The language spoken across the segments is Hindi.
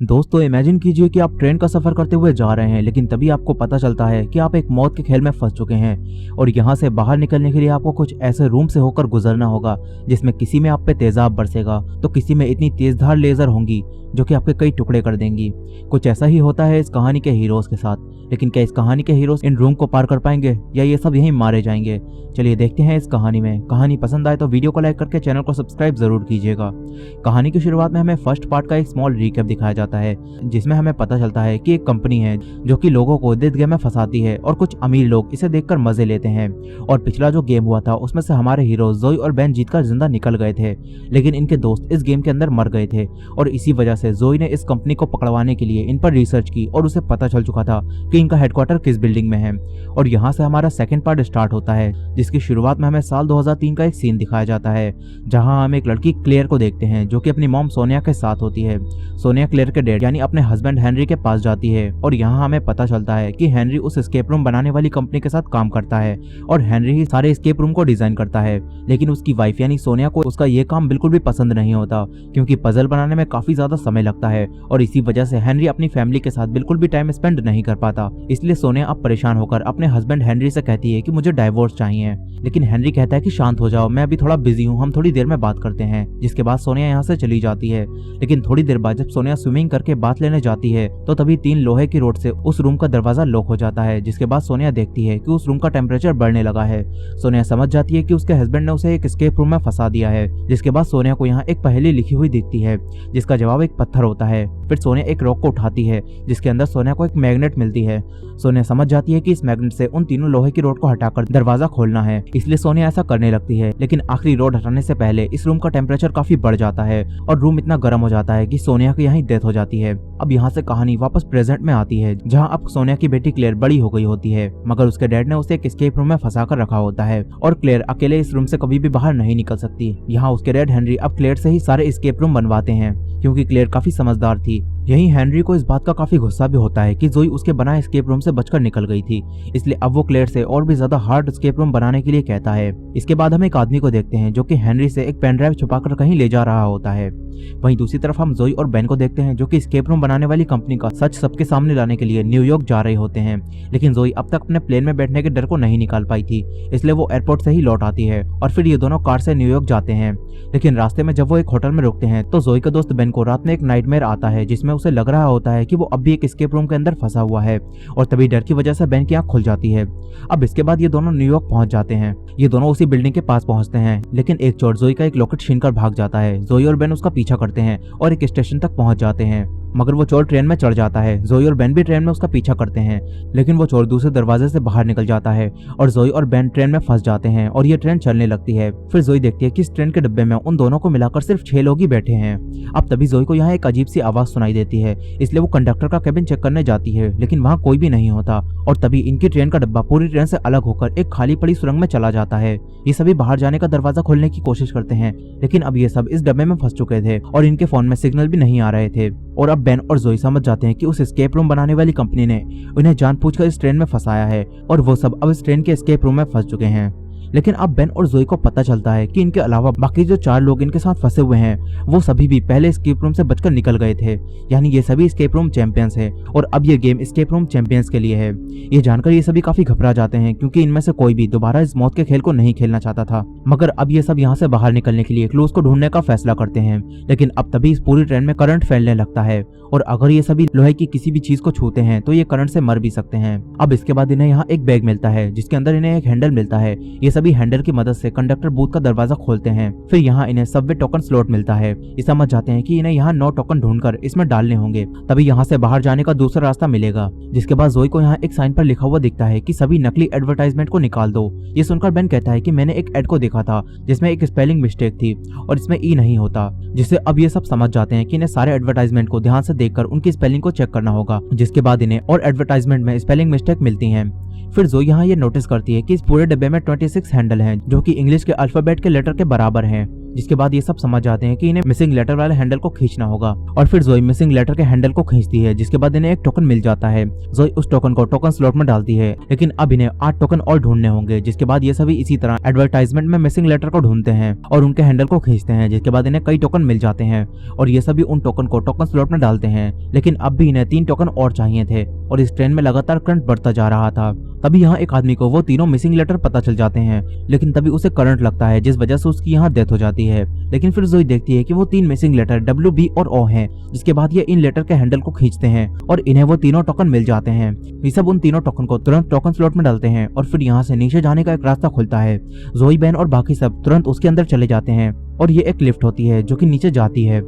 दोस्तों इमेजिन कीजिए कि आप ट्रेन का सफर करते हुए जा रहे हैं, लेकिन तभी आपको पता चलता है कि आप एक मौत के खेल में फंस चुके हैं और यहाँ से बाहर निकलने के लिए आपको कुछ ऐसे रूम से होकर गुजरना होगा जिसमें किसी में आप पे तेजाब बरसेगा तो किसी में इतनी तेजधार लेजर होंगी जो कि आपके कई टुकड़े कर देंगी। कुछ ऐसा ही होता है इस कहानी के हीरोज के साथ, लेकिन क्या इस कहानी के हीरोज इन रूम को पार कर पाएंगे या ये सब यहीं मारे जाएंगे? चलिए देखते हैं इस कहानी में। कहानी पसंद आए तो वीडियो को लाइक करके चैनल को सब्सक्राइब जरूर कीजिएगा। कहानी की शुरुआत में हमें फर्स्ट पार्ट का एक स्मॉल रिकैप दिखाया जाता है जिसमें हमें पता चलता है कि एक कंपनी है जो कि लोगों को डेथ गेम में फंसाती है और कुछ अमीर लोग इसे देखकर मजे लेते हैं। और पिछला जो गेम हुआ था उसमें से हमारे हीरो जोई और बेन जीतकर जिंदा निकल गए थे, लेकिन इनके दोस्त इस गेम के अंदर मर गए थे और इसी वजह से जोई ने इस कंपनी को पकड़वाने के लिए इन पर रिसर्च की और उसे पता चल चुका था कि इनका हेडक्वार्टर किस बिल्डिंग में है। और यहाँ से हमारा सेकंड पार्ट स्टार्ट होता है जिसकी शुरुआत में हमें साल 2003 का एक सीन दिखाया जाता है जहाँ हम एक लड़की क्लेयर को देखते हैं जो कि अपनी मॉम सोनिया के साथ होती है। सोनिया क्लेयर के डैड यानी अपने हस्बैंड हेनरी के पास जाती है और यहाँ हमें पता चलता है कि हेनरी उस एस्केप रूम बनाने वाली कंपनी के साथ काम करता है और हेनरी ही सारे एस्केप रूम को डिजाइन करता है। लेकिन उसकी वाइफ यानी सोनिया को उसका ये काम बिल्कुल भी पसंद नहीं होता क्योंकि पजल बनाने में काफी ज्यादा समय लगता है और इसी वजह से हेनरी अपनी फैमिली के साथ बिल्कुल भी टाइम स्पेंड नहीं कर पाता। इसलिए सोनिया अब परेशान होकर अपने हस्बैंड हेनरी से कहती है कि मुझे डाइवोर्स चाहिए, लेकिन हेनरी कहता है कि शांत हो जाओ, मैं अभी थोड़ा बिजी हूँ, हम थोड़ी देर में बात करते हैं। जिसके बाद सोनिया यहाँ से चली जाती है। लेकिन थोड़ी देर बाद जब सोनिया स्विमिंग करके बात लेने जाती है तो तभी 3 लोहे की रोड से उस रूम का दरवाजा लॉक हो जाता है। जिसके बाद सोनिया देखती है कि उस रूम का टेम्परेचर बढ़ने लगा है। सोनिया समझ जाती है कि उसके हस्बैंड ने उसे एक एस्केप रूम में फंसा दिया है। जिसके बाद सोनिया को यहाँ एक पहेली लिखी हुई दिखती है जिसका जवाब एक पत्थर होता है। फिर सोनिया एक रॉक को उठाती है जिसके अंदर सोनिया को एक मैग्नेट मिलती है। सोनिया समझ जाती है कि इस मैग्नेट से उन तीनों लोहे की रोड को हटाकर दरवाजा खोलना है, इसलिए सोनिया ऐसा करने लगती है। लेकिन आखिरी रोड हटाने से पहले इस रूम का टेम्परेचर काफी बढ़ जाता है और रूम इतना गर्म हो जाता है कि सोनिया की यहाँ डेथ हो जाती है। अब यहाँ से कहानी वापस प्रेजेंट में आती है जहाँ अब सोनिया की बेटी क्लेयर बड़ी हो गई होती है, मगर उसके डैड ने उसे एक एस्केप रूम में फंसा कर रखा होता है और क्लेयर अकेले इस रूम से कभी भी बाहर नहीं निकल सकती। यहाँ उसके डैड हेनरी अब क्लेयर से ही सारे एस्केप रूम बनवाते हैं क्योंकि क्लेयर काफी समझदार थी। यही हेनरी को इस बात का काफी गुस्सा भी होता है कि जोई उसके बनाए एस्केप रूम से बचकर निकल गई थी, इसलिए अब वो क्लेयर से और भी ज्यादा हार्ड एस्केप रूम बनाने के लिए कहता है। इसके बाद हम एक आदमी को देखते हैं जो कि हेनरी से एक पेन ड्राइव छुपाकर कहीं ले जा रहा होता है। वहीं दूसरी तरफ हम जोई और बेन को देखते हैं जो कि एस्केप रूम बनाने वाली कंपनी का सच सबके सामने लाने के लिए न्यूयॉर्क जा रहे होते हैं। लेकिन जोई अब तक अपने प्लेन में बैठने के डर को नहीं निकाल पाई थी, इसलिए वो एयरपोर्ट से ही लौट आती है और फिर ये दोनों कार से न्यूयॉर्क जाते हैं। लेकिन रास्ते में जब वो एक होटल में रुकते हैं तो जोई का दोस्त बेन को रात में एक नाइटमेयर आता है जिसमें उसे लग रहा होता है कि वो अब भी एक एस्केप रूम के अंदर फंसा हुआ है और तभी डर की वजह से बेन की आंख खुल जाती है। अब इसके बाद ये दोनों न्यूयॉर्क पहुंच जाते हैं। ये दोनों उसी बिल्डिंग के पास पहुंचते हैं, लेकिन एक चोर जोई का एक लॉकेट छीनकर भाग जाता है। जोई और बेन उसका पीछा करते हैं और एक स्टेशन तक पहुंच जाते हैं, मगर वो चोर ट्रेन में चढ़ जाता है। जोई और बेन भी ट्रेन में उसका पीछा करते हैं, लेकिन वो चोर दूसरे दरवाजे से बाहर निकल जाता है और जोई और बेन ट्रेन में फंस जाते हैं और ये ट्रेन चलने लगती है। फिर जोई देखती है कि इस ट्रेन के डिब्बे में उन दोनों को मिलाकर सिर्फ 6 लोग ही बैठे हैं। अब तभी जोई को यहाँ एक अजीब सी आवाज सुनाई देती है, इसलिए वो कंडक्टर का केबिन चेक करने जाती है, लेकिन वहाँ कोई भी नहीं होता और तभी इनकी ट्रेन का डिब्बा पूरी ट्रेन से अलग होकर एक खाली पड़ी सुरंग में चला जाता है। ये सभी बाहर जाने का दरवाजा खोलने की कोशिश करते हैं, लेकिन अब ये सब इस डब्बे में फंस चुके थे और इनके फोन में सिग्नल भी नहीं आ रहे थे। और अब बेन और जोई समझ जाते हैं कि उस एस्केप रूम बनाने वाली कंपनी ने उन्हें जानबूझकर इस ट्रेन में फंसाया है और वो सब अब इस ट्रेन के एस्केप रूम में फंस चुके हैं। लेकिन अब बेन और जोई को पता चलता है कि इनके अलावा बाकी जो 4 लोग इनके साथ फंसे हुए हैं वो सभी भी पहले एस्केप रूम से बचकर निकल गए थे, यानी ये सभी एस्केप रूम चैंपियंस हैं और अब ये गेम एस्केप रूम चैंपियंस के लिए है। ये जानकर ये सभी काफी घबरा जाते हैं क्योंकि इनमें से कोई भी दोबारा इस मौत के खेल को नहीं खेलना चाहता था। मगर अब ये सब यहाँ से बाहर निकलने के लिए क्लूज को ढूंढने का फैसला करते हैं, लेकिन अब तभी इस पूरी ट्रेन में करंट फैलने लगता है और अगर ये सभी लोहे की किसी भी चीज को छूते हैं तो ये करंट से मर भी सकते हैं। अब इसके बाद इन्हें यहाँ एक बैग मिलता है जिसके अंदर इन्हें एक हैंडल मिलता है। ये सभी हैंडल की मदद से कंडक्टर बूथ का दरवाजा खोलते हैं। फिर यहाँ इन्हें सबवे टोकन स्लॉट मिलता है। ये समझ जाते हैं कि इन्हें यहाँ 9 टोकन ढूंढकर इसमें डालने होंगे, तभी यहाँ से बाहर जाने का दूसरा रास्ता मिलेगा। जिसके बाद जोई को यहाँ एक साइन पर लिखा हुआ दिखता है कि सभी नकली एडवर्टाइजमेंट को निकाल दो। ये सुनकर बेन कहता है कि मैंने एक एड को देखा था जिसमें एक स्पेलिंग मिस्टेक थी और इसमें ई नहीं होता, जिससे अब ये सब समझ जाते हैं कि इन्हें सारे एडवर्टाइजमेंट को ध्यान से देखकर उनकी स्पेलिंग को चेक करना होगा। जिसके बाद इन्हें और एडवर्टाइजमेंट में स्पेलिंग मिस्टेक मिलती हैं। फिर जोई यहाँ ये नोटिस करती है कि इस पूरे डिब्बे में 26 हैंडल हैं जो कि इंग्लिश के अल्फाबेट के लेटर के बराबर हैं। जिसके बाद ये सब समझ जाते हैं कि इन्हें मिसिंग लेटर वाले हैंडल को खींचना होगा। और फिर जोई मिसिंग लेटर के हैंडल को खींचती है, जिसके बाद इन्हें एक टोकन मिल जाता है। जोई उस टोकन को टोकन स्लॉट में डालती है, लेकिन अब इन्हें 8 टोकन और ढूंढने होंगे। जिसके बाद ये सभी इसी तरह एडवर्टाइजमेंट में मिसिंग लेटर को ढूंढते हैं और उनके हैंडल को खींचते हैं, जिसके बाद इन्हें कई टोकन मिल जाते हैं और ये सभी उन टोकन को टोकन स्लॉट में डालते हैं। लेकिन अब भी इन्हें 3 टोकन और चाहिए थे और इस ट्रेन में लगातार करंट बढ़ता जा रहा था। तभी यहाँ एक आदमी को वो तीनों मिसिंग लेटर पता चल जाते हैं, लेकिन तभी उसे करंट लगता है, जिस वजह से उसकी यहाँ डेथ हो जाती है। लेकिन फिर जोई देखती है कि वो 3 मिसिंग लेटर W, B और O हैं। जिसके बाद ये इन लेटर के हैंडल को खींचते हैं और इन्हें वो तीनों टोकन मिल जाते हैं। ये सब उन तीनों टोकन को तुरंत टोकन स्लॉट में डालते हैं और फिर यहाँ से नीचे जाने का एक रास्ता खुलता है। जोई, बेन और बाकी सब तुरंत उसके अंदर चले जाते हैं और ये एक लिफ्ट होती है जो कि नीचे जाती है।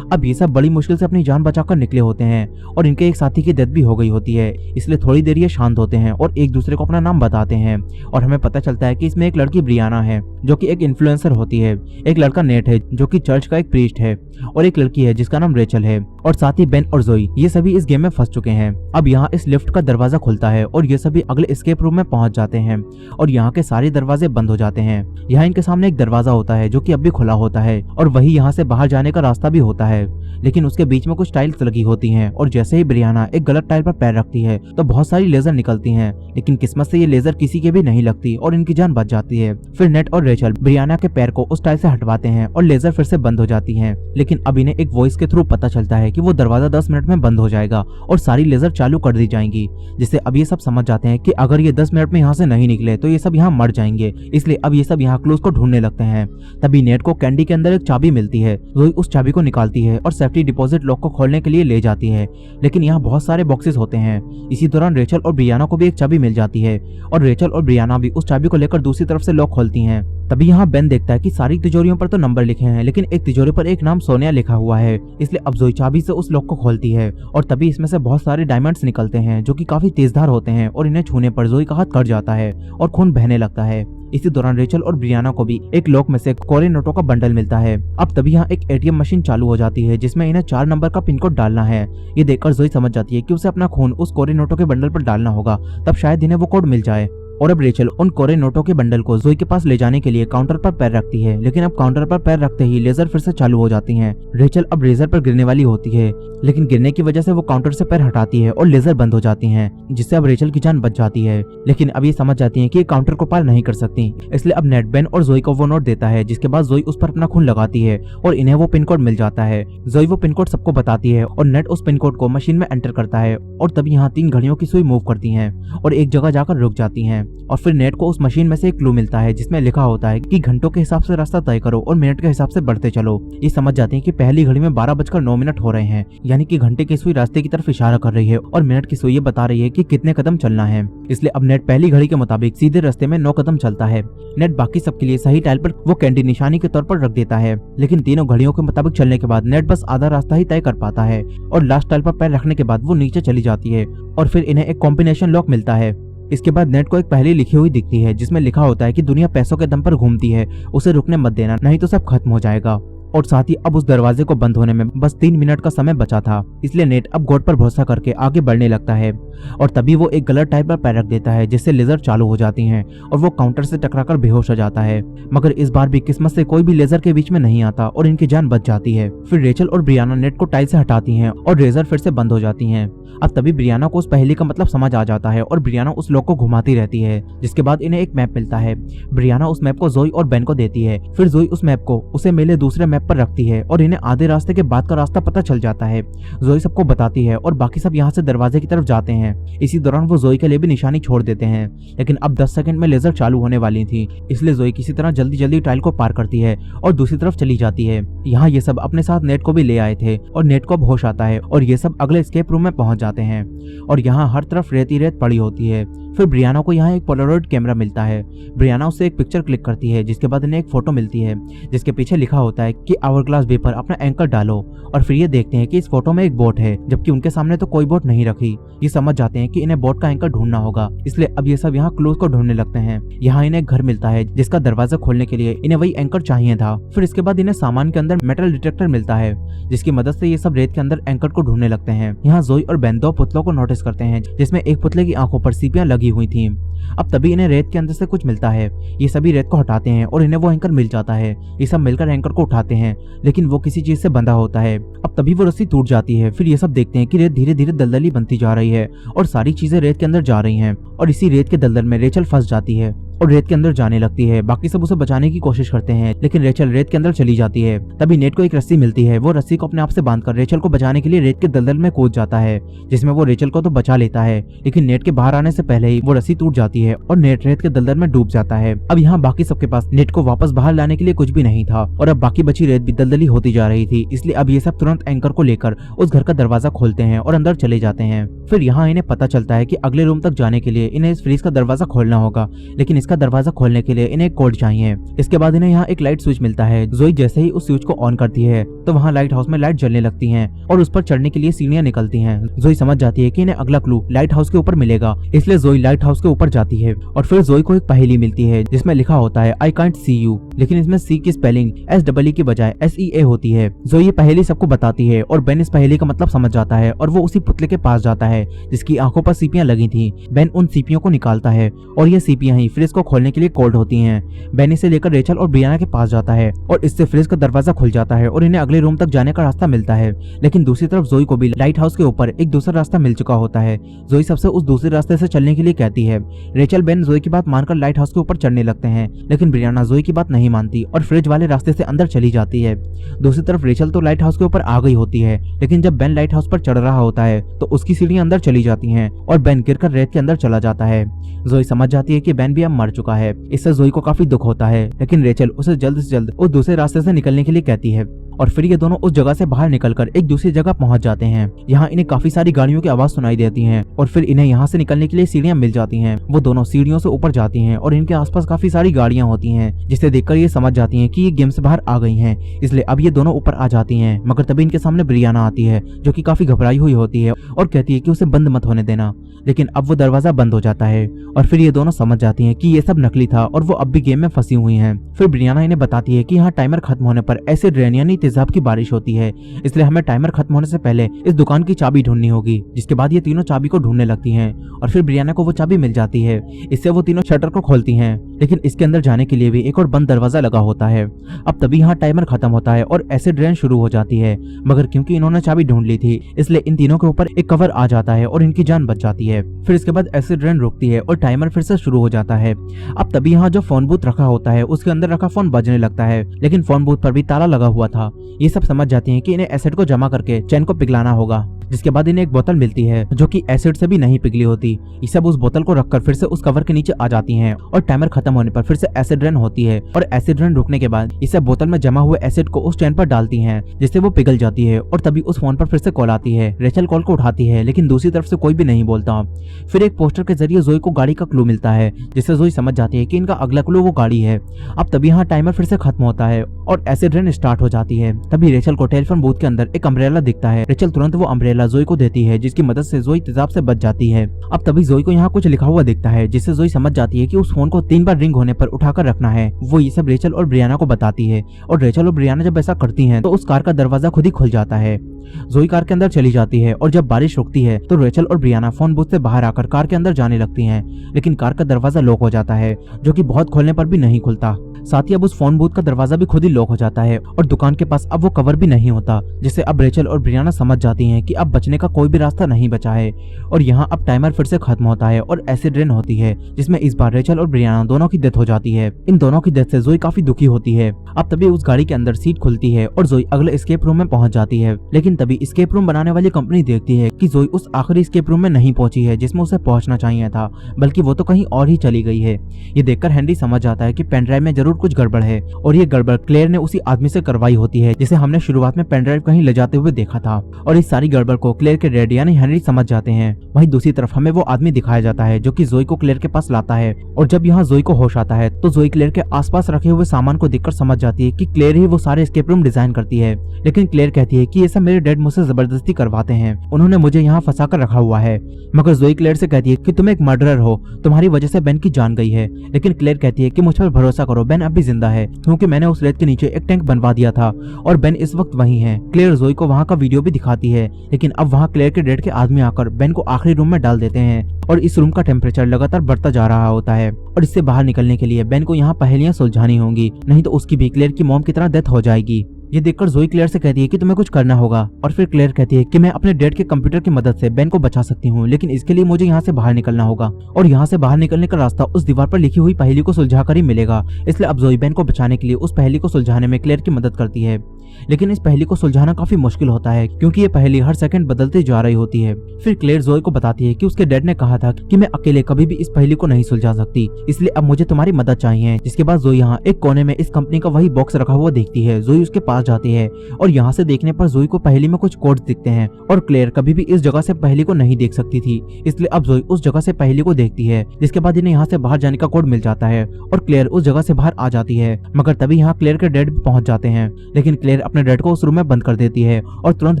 अब ये सब बड़ी मुश्किल से अपनी जान बचाकर निकले होते हैं और इनके एक साथी की डेथ भी हो गई होती है, इसलिए थोड़ी देर ये शांत होते हैं और एक दूसरे को अपना नाम बताते हैं। और हमें पता चलता है कि इसमें एक लड़की ब्रियाना है जो कि एक इन्फ्लुएंसर होती है, एक लड़का नेट है जो कि चर्च का एक प्रीस्ट है और एक लड़की है जिसका नाम रेचल है, और साथ ही बेन और जोई ये सभी इस गेम में फंस चुके हैं। अब यहाँ इस लिफ्ट का दरवाजा खुलता है और ये सभी अगले एस्केप रूम में पहुंच जाते हैं और यहाँ के सारे दरवाजे बंद हो जाते हैं। यहाँ इनके सामने एक दरवाजा होता है जो कि अब भी खुला होता है और वही यहाँ से बाहर जाने का रास्ता भी होता है, लेकिन उसके बीच में कुछ टाइल्स लगी होती हैं और जैसे ही ब्रियाना एक गलत टाइल पर पैर रखती है तो बहुत सारी लेजर निकलती हैं, लेकिन किस्मत से ये लेजर किसी के भी नहीं लगती और इनकी जान बच जाती है। फिर नेट और रेचल ब्रियाना के पैर को उस टाइल से हटवाते हैं और लेजर फिर से बंद हो जाती हैं, लेकिन अब इन्हें एक वॉइस के थ्रू पता चलता है कि वो दरवाजा 10 मिनट में बंद हो जाएगा और सारी लेजर चालू कर दी जाएंगी, जिससे अब ये सब समझ जाते हैं कि अगर ये 10 मिनट में यहाँ से नहीं निकले तो ये सब यहाँ मर जाएंगे। इसलिए अब ये सब यहाँ क्लूज को ढूंढने लगते हैं। तभी नेट को कैंडी के अंदर एक चाबी मिलती है। जोई उस चाबी को निकालती है और सेफ्टी डिपॉजिट लॉक को खोलने के लिए ले जाती है, लेकिन यहाँ बहुत सारे बॉक्सेस होते हैं। इसी दौरान रेचल और ब्रियाना को भी एक चाबी मिल जाती है और रेचल और ब्रियाना भी उस चाबी को लेकर दूसरी तरफ से लॉक खोलती हैं। तभी यहाँ बेन देखता है कि सारी तिजोरियों पर तो नंबर लिखे हैं, लेकिन एक तिजोरी पर एक नाम सोनिया लिखा हुआ है। इसलिए अब जोई चाबी से उस लॉक को खोलती है और तभी इसमें से बहुत सारे डायमंड्स निकलते हैं जो कि काफी तेजधार होते हैं और इन्हें छूने पर जोई का हाथ कट जाता है और खून बहने लगता है। इसी दौरान रेचल और ब्रियाना को भी एक लॉक में से कोरे नोटों का बंडल मिलता है। अब तभी यहाँ एक एटीएम मशीन चालू हो जाती है जिसमें इन्हें 4 नंबर का पिन कोड डालना है। ये देखकर जोई समझ जाती है कि उसे अपना खून उस कोरे नोटों के बंडल पर डालना होगा, तब शायद इन्हें वो कोड मिल जाए। और अब रेचल उन कोरे नोटों के बंडल को जोई के पास ले जाने के लिए काउंटर पर पैर रखती है, लेकिन अब काउंटर पर पैर रखते ही लेजर फिर से चालू हो जाती हैं। रेचल अब लेजर पर गिरने वाली होती है, लेकिन गिरने की वजह से वो काउंटर से पैर हटाती है और लेजर बंद हो जाती हैं, जिससे अब रेचल की जान बच जाती है। लेकिन अब ये समझ जाती है कि ये काउंटर को पार नहीं कर सकती, इसलिए अब नेट बेन और जोई को वो नोट देता है, जिसके बाद जोई उस पर अपना खून लगाती है और इन्हें वो पिन कोड मिल जाता है। जोई वो पिन कोड सबको बताती है और नेट उस पिन कोड को मशीन में एंटर करता है और तभी यहाँ 3 घड़ियों की सुई मूव करती है और एक जगह जाकर रुक जाती है। और फिर नेट को उस मशीन में से एक क्लू मिलता है जिसमें लिखा होता है कि घंटों के हिसाब से रास्ता तय करो और मिनट के हिसाब से बढ़ते चलो। ये समझ जाते हैं कि पहली घड़ी में 12:09 हो रहे हैं, यानी कि घंटे की सुई रास्ते की तरफ इशारा कर रही है और मिनट की सुई ये बता रही है कि कितने कदम चलना है। इसलिए अब नेट पहली घड़ी के मुताबिक सीधे रास्ते में 9 कदम चलता है। नेट बाकी सबके लिए सही टाइल पर वो कैंडी निशानी के तौर पर रख देता है, लेकिन तीनों घड़ियों के मुताबिक चलने के बाद नेट बस आधा रास्ता ही तय कर पाता है और लास्ट टाइल पर पैर रखने के बाद वो नीचे चली जाती है और फिर इन्हें एक कॉम्बिनेशन लॉक मिलता है। इसके बाद नेट को एक पहेली लिखी हुई दिखती है जिसमें लिखा होता है कि दुनिया पैसों के दम पर घूमती है, उसे रुकने मत देना, नहीं तो सब खत्म हो जाएगा। और साथ ही अब उस दरवाजे को बंद होने में बस 3 मिनट का समय बचा था, इसलिए नेट अब गॉड पर भरोसा करके आगे बढ़ने लगता है और तभी वो एक गलत टाइल पर पैर रख देता है, जिससे लेजर चालू हो जाती हैं और वो काउंटर से टकराकर बेहोश हो जाता है। मगर इस बार भी किस्मत से कोई भी लेजर के बीच में नहीं आता और इनकी जान बच जाती है। फिर रेचल और ब्रियाना नेट को टाइल से हटाती हैं और लेजर फिर से बंद हो जाती हैं। अब तभी ब्रियाना को उस पहेली का मतलब समझ आ जाता है और ब्रियाना उस लॉक को घुमाती रहती है, जिसके बाद इन्हें एक मैप मिलता है। ब्रियाना उस मैप को जोई और बेन को देती है। फिर जोई उस मैप को उसे मिले दूसरे मैप पर रखती है और इन्हें आधे रास्ते के बाद का रास्ता पता चल जाता है। जोई सबको बताती है और बाकी सब यहाँ से दरवाजे की तरफ जाते हैं। इसी दौरान वो जोई के लिए भी निशानी छोड़ देते हैं, लेकिन अब 10 सेकंड में लेजर चालू होने वाली थी, इसलिए जोई किसी तरह जल्दी जल्दी टाइल को पार करती है और दूसरी तरफ चली जाती है। यहाँ ये सब अपने साथ नेट को भी ले आए थे और नेट को अब होश आता है और ये सब अगले एस्केप रूम में पहुंच जाते हैं और यहाँ हर तरफ रेत ही रेत पड़ी होती है। फिर ब्रियाना को यहाँ एक पोलारॉइड कैमरा मिलता है। ब्रियाना उससे एक पिक्चर क्लिक करती है, जिसके बाद इन्हें एक फोटो मिलती है जिसके पीछे लिखा होता है कि आवरग्लास बे पर अपना एंकर डालो। और फिर ये देखते हैं कि इस फोटो में एक बोट है, जबकि उनके सामने तो कोई बोट नहीं रखी। ये समझ जाते हैं कि इन्हें बोट का एंकर ढूंढना होगा, इसलिए अब ये सब यहाँ क्लूज को ढूंढने लगते हैं। यहाँ इन्हें घर मिलता है जिसका दरवाजा खोलने के लिए इन्हें वही एंकर चाहिए था। फिर इसके बाद इन्हें सामान के अंदर मेटल डिटेक्टर मिलता है, जिसकी मदद से ये सब रेत के अंदर एंकर को ढूंढने लगते हैं। यहाँ जोई और बेन दो पुतलों को नोटिस करते हैं, जिसमें एक पुतले की आंखों पर सीपियां लगी हुई थी। अब तभी इन्हें रेत के अंदर से कुछ मिलता है। ये सभी रेत को हटाते हैं और इन्हें वो एंकर मिल जाता है। ये सब मिलकर एंकर को उठाते हैं, लेकिन वो किसी चीज से बंधा होता है। अब तभी वो रस्सी टूट जाती है। फिर ये सब देखते हैं कि रेत धीरे धीरे दलदली बनती जा रही है और सारी चीजें रेत के अंदर जा रही हैं। और इसी रेत के दलदल में रेचल फंस जाती है और रेत के अंदर जाने लगती है। बाकी सब उसे बचाने की कोशिश करते हैं, लेकिन रेचल रेत के अंदर चली जाती है। तभी नेट को एक रस्सी मिलती है। वो रस्सी को अपने आप से बांधकर रेचल को बचाने के लिए रेत के दलदल में कूद जाता है, जिसमें वो रेचल को तो बचा लेता है, लेकिन नेट के बाहर आने से पहले ही वो रस्सी टूट जाती है और नेट रेत के दलदल में डूब जाता है। अब यहाँ बाकी सबके पास नेट को वापस बाहर लाने के लिए कुछ भी नहीं था और अब बाकी बची रेत भी दलदली होती जा रही थी। इसलिए अब ये सब तुरंत एंकर को लेकर उस घर का दरवाजा खोलते हैं और अंदर चले जाते हैं। फिर यहाँ इन्हें पता चलता है कि अगले रूम तक जाने के लिए इन्हें इस फ्रीज का दरवाजा खोलना होगा, लेकिन इसका दरवाजा खोलने के लिए इन्हें एक कोड चाहिए। इसके बाद इन्हें यहाँ एक लाइट स्विच मिलता है। जोई जैसे ही उस स्विच को ऑन करती है तो वहाँ लाइट हाउस में लाइट जलने लगती हैं और उस पर चढ़ने के लिए सीढ़ियां निकलती हैं। जोई समझ जाती है कि इन्हें अगला क्लू लाइट हाउस के ऊपर मिलेगा, इसलिए जोई लाइट हाउस के ऊपर जाती है। और फिर जोई को एक पहेली मिलती है जिसमें लिखा होता है आई कांट सी यू, लेकिन इसमें सी की स्पेलिंग SEE की बजाय SEA होती है। जोई ये पहेली सबको बताती है और बेन इस पहेली का मतलब समझ जाता है और वो उसी पुतले के पास जाता है जिसकी आंखों पर सीपियां लगी थी। बेन उन सीपियों को निकालता है और ये सीपियां ही फ्रिज को खोलने के लिए कोड होती हैं। बेन इसे लेकर रेचल और ब्रियाना के पास जाता है और इससे फ्रिज का दरवाजा खुल जाता है और इन्हें अगले रूम तक जाने का रास्ता मिलता है। लेकिन दूसरी तरफ जोई को भी लाइट हाउस के ऊपर एक दूसरा रास्ता मिल चुका होता है। जोई सबसे उस दूसरे रास्ते से चलने के लिए कहती है। रेचल बेन जोई की बात मानकर लाइट हाउस के ऊपर चढ़ने लगते हैं, लेकिन ब्रियाना जोई की बात नहीं मानती और फ्रिज वाले रास्ते से अंदर चली जाती है। दूसरी तरफ रेचल तो लाइट हाउस के ऊपर आ गई होती है, लेकिन जब बेन लाइट हाउस पर चढ़ रहा होता है तो उसकी सीढ़ियां अंदर चली जाती हैं और बेन गिरकर रेत के अंदर चला जाता है। जोई समझ जाती है कि बेन भी अब मर चुका है। इससे जोई को काफी दुख होता है, लेकिन रेचल उसे जल्द से जल्द उस दूसरे रास्ते से निकलने के लिए कहती है और फिर ये दोनों उस जगह से बाहर निकलकर एक दूसरी जगह पहुंच जाते हैं। यहाँ इन्हें काफी सारी गाड़ियों की आवाज सुनाई देती है और फिर इन्हें यहाँ से निकलने के लिए सीढ़ियां मिल जाती हैं। वो दोनों सीढ़ियों से ऊपर जाती हैं और इनके आसपास काफी सारी गाड़ियां होती हैं, जिसे देखकर ये समझ जाती हैं कि ये गेम से बाहर आ गई हैं। इसलिए अब ये दोनों ऊपर आ जाती हैं, मगर तभी इनके सामने ब्रियाना आती है जो कि काफी घबराई हुई होती है और कहती है कि उसे बंद मत होने देना। लेकिन अब वो दरवाजा बंद हो जाता है और फिर ये दोनों समझ जाती हैं कि ये सब नकली था और वो अब भी गेम में फंसी हुई हैं। फिर ब्रियाना इन्हें बताती है कि यहाँ टाइमर खत्म होने पर एसिड रेन यानी तेजाब की बारिश होती है, इसलिए हमें टाइमर खत्म होने से पहले इस दुकान की चाबी ढूंढनी होगी। जिसके बाद ये तीनों चाबी को ढूंढने लगती हैं और फिर ब्रियाना को वो चाबी मिल जाती है। इससे वो तीनों शटर को खोलती हैं, लेकिन इसके अंदर जाने के लिए भी एक और बंद दरवाजा लगा होता है। अब तभी यहाँ टाइमर खत्म होता है और एसिड रेन शुरू हो जाती है, मगर क्योंकि इन्होंने चाबी ढूंढ ली थी इसलिए इन तीनों के ऊपर एक कवर आ जाता है और इनकी जान बच जाती है। फिर इसके बाद एसिड रेन रुकती है और टाइमर फिर से शुरू हो जाता है। अब तभी यहाँ जो फोन बूथ रखा होता है उसके अंदर रखा फोन बजने लगता है, लेकिन फोन बूथ पर भी ताला लगा हुआ था। ये सब समझ जाती हैं कि इन्हें एसिड को जमा करके चैन को पिघलाना होगा। जिसके बाद इन्हें एक बोतल मिलती है जो कि एसिड से भी नहीं पिघली होती। ये सब उस बोतल को रखकर फिर से उस कवर के नीचे आ जाती हैं और टाइमर खत्म होने पर फिर से एसिड रेन होती है और एसिड रेन रुकने के बाद इसे बोतल में जमा हुए एसिड को उस चैन पर डालती हैं, जिससे वो पिघल जाती है। और तभी उस फोन पर फिर से कॉल आती है। रेचल कॉल को उठाती है, लेकिन दूसरी तरफ से कोई भी नहीं बोलता। फिर एक पोस्टर के जरिए जोई को गाड़ी का क्लू मिलता है, जिससे जोई समझ जाती है कि इनका अगला क्लू वो गाड़ी है। अब तभी यहाँ टाइमर फिर से खत्म होता है और एसिड रेन स्टार्ट हो जाती है। तभी रेचल को टेलीफोन बूथ के अंदर एक अम्ब्रेला दिखता है। रेचल तुरंत वो अम्ब्रेला जोई को देती है, जिसकी मदद से जोई तेजाब से बच जाती है। अब तभी जोई को यहाँ कुछ लिखा हुआ दिखता है, जिससे जोई समझ जाती है कि उस फोन को 3 बार रिंग होने पर उठाकर रखना है। वो ये सब रेचल और ब्रियाना को बताती है और रेचल और ब्रियाना जब ऐसा करती हैं तो उस कार का दरवाजा खुद ही खुल जाता है। जोई कार के अंदर चली जाती है और जब बारिश रुकती है तो रेचल और ब्रियाना फोन बूथ से बाहर आकर कार के अंदर जाने लगती हैं, लेकिन कार का दरवाजा लॉक हो जाता है, जो कि बहुत खोलने पर भी नहीं खुलता। साथ ही अब उस फोन बूथ का दरवाजा भी खुद ही लॉक हो जाता है और दुकान के पास अब वो कवर भी नहीं होता, जिससे अब रेचल और ब्रियाना समझ जाती हैं कि अब बचने का कोई भी रास्ता नहीं बचा है। और यहाँ अब टाइमर फिर से खत्म होता है और एसिड रेन होती है, जिसमें इस बार रेचल और ब्रियाना दोनों की डेथ हो जाती है। इन दोनों की डेथ से जोई काफी दुखी होती है। अब तभी उस गाड़ी के अंदर सीट खुलती है और जोई अगले एस्केप रूम में पहुंच जाती है, लेकिन तभी एस्केप रूम बनाने वाली कंपनी देखती है कि जोई उस आखिरी एस्केप रूम में नहीं पहुंची है जिसमें उसे पहुंचना चाहिए था, बल्कि वो तो कहीं और ही चली गई है। ये देखकर हेनरी समझ जाता है कि पेनड्राइव में जरूर कुछ गड़बड़ है और ये गड़बड़ क्लेयर ने उसी आदमी से करवाई होती है जिसे हमने शुरुआत में पेनड्राइव कहीं ले जाते हुए देखा था। और इस सारी गड़बड़ मर्डर को क्लेयर के डैड यानी हेनरी समझ जाते हैं। वहीं दूसरी तरफ हमें वो आदमी दिखाया जाता है जो कि जोई को क्लेयर के पास लाता है। और जब यहाँ जोई को होश आता है तो जोई क्लेयर के आसपास रखे हुए सामान को देखकर समझ जाती है कि क्लेयर ही वो सारे एस्केप रूम डिजाइन करती है। लेकिन क्लेयर कहती है कि ये सब मेरे डैड मुझसे जबरदस्ती करवाते हैं, उन्होंने मुझे यहाँ फंसा कर रखा हुआ है। मगर जोई क्लेयर से कहती है कि तुम एक मर्डरर हो, तुम्हारी वजह से बेन की जान गई है। लेकिन क्लेयर कहती है कि मुझ पर भरोसा करो, बेन अब भी जिंदा है, क्योंकि मैंने उस रेत के नीचे एक टैंक बनवा दिया था और बेन इस वक्त वहीं है। क्लेयर जोई को वहाँ का वीडियो भी दिखाती है, लेकिन अब वहाँ क्लेयर के डैड के आदमी आकर बेन को आखिरी रूम में डाल देते हैं और इस रूम का टेम्परेचर लगातार बढ़ता जा रहा होता है। और इससे बाहर निकलने के लिए बेन को यहाँ पहेलियां सुलझानी होंगी, नहीं तो उसकी भी क्लेयर की मॉम की तरह डेथ हो जाएगी। ये देखकर जोई क्लेयर से कहती है कि तुम्हें कुछ करना होगा। और फिर क्लेयर कहती है कि मैं अपने डैड के कंप्यूटर की मदद से बेन को बचा सकती हूँ, लेकिन इसके लिए मुझे यहाँ से बाहर निकलना होगा और यहाँ से बाहर निकलने का रास्ता उस दीवार पर लिखी हुई पहेली को सुलझाकर ही मिलेगा। इसलिए अब जोई बेन को बचाने के लिए उस पहेली को सुलझाने में क्लेयर की मदद करती है। लेकिन इस पहेली को सुलझाना काफी मुश्किल होता है, क्योंकि ये पहेली हर सेकंड बदलती जा रही होती है। फिर क्लेयर जोई को बताती है कि उसके डैड ने कहा था कि मैं अकेले कभी भी इस पहेली को नहीं सुलझा सकती, इसलिए अब मुझे तुम्हारी मदद चाहिए। जिसके बाद जोई यहाँ एक कोने में इस कंपनी का वही बॉक्स रखा हुआ देखती है। जोई उसके पास जाती है और यहाँ से देखने पर जोई को पहेली में कुछ कोड्स दिखते हैं और क्लेयर कभी भी इस जगह से पहेली को नहीं देख सकती थी, इसलिए अब जोई उस जगह से पहेली को देखती है। जिसके बाद इन्हें यहाँ से बाहर जाने का कोड मिल जाता है और क्लेयर उस जगह से बाहर आ जाती है। मगर तभी यहाँ क्लेयर के डैड भी पहुंच जाते हैं, लेकिन क्लेयर अपने डैड को उस रूम में बंद कर देती है और तुरंत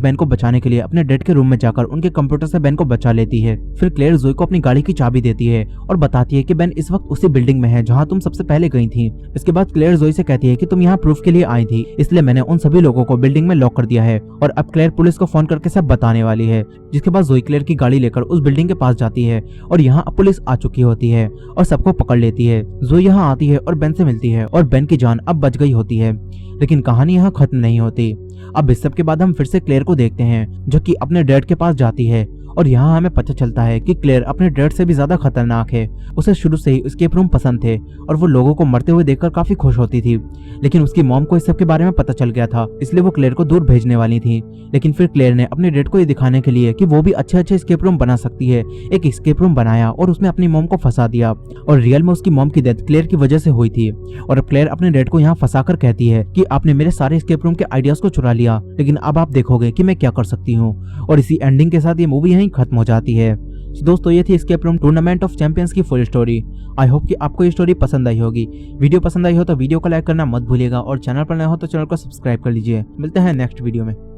बेन को बचाने के लिए अपने डैड के रूम में जाकर उनके कंप्यूटर से बेन को बचा लेती है। फिर क्लेयर जोई को अपनी गाड़ी की चाबी देती है और बताती है कि बेन इस वक्त उसी बिल्डिंग में है जहाँ तुम सबसे पहले गई थी। इसके बाद क्लेयर जोई से कहती है कि तुम यहाँ प्रूफ के लिए आई थी, इसलिए मैंने उन सभी लोगों को बिल्डिंग में लॉक कर दिया है और अब क्लेयर पुलिस को फोन करके सब बताने वाली है। जिसके बाद जोई क्लेयर की गाड़ी लेकर उस बिल्डिंग के पास जाती है और यहाँ अब पुलिस आ चुकी होती है और सबको पकड़ लेती है। जोई यहाँ आती है और बेन से मिलती है और बेन की जान अब बच गई होती है। लेकिन कहानी यहाँ खत्म नहीं होती। अब इस सब के बाद हम फिर से क्लेयर को देखते हैं जो कि अपने डैड के पास जाती है और यहाँ हमें पता चलता है कि क्लेयर अपने डैड से भी ज्यादा खतरनाक है। उसे शुरू से ही एस्केप रूम पसंद थे और वो लोगों को मरते हुए देखकर काफी खुश होती थी। लेकिन उसकी मॉम को इस सब के बारे में पता चल गया था, इसलिए वो क्लेयर को दूर भेजने वाली थी। लेकिन फिर क्लेयर ने अपने डैड को ये दिखाने के लिए कि वो भी अच्छे अच्छे एस्केप रूम बना सकती है, एक एस्केप रूम बनाया और उसमें अपनी मॉम को फंसा दिया। और रियल में उसकी मॉम की डेथ क्लेयर की वजह से हुई थी। और अब क्लेयर अपने डैड को यहाँ फंसा कर कहती है कि आपने मेरे सारे एस्केप रूम के आइडियाज को चुरा लिया, लेकिन अब आप देखोगे कि मैं क्या कर सकती हूँ। और इसी एंडिंग के साथ ये मूवी यहीं खत्म हो जाती है। दोस्तों ये थी escape room tournament of champions की फुल स्टोरी। आई होप कि आपको ये स्टोरी पसंद आई होगी। वीडियो पसंद आई हो तो वीडियो को लाइक करना मत भूलिएगा और चैनल पर नए हो तो चैनल को सब्सक्राइब कर लीजिए। मिलते हैं नेक्स्ट वीडियो में।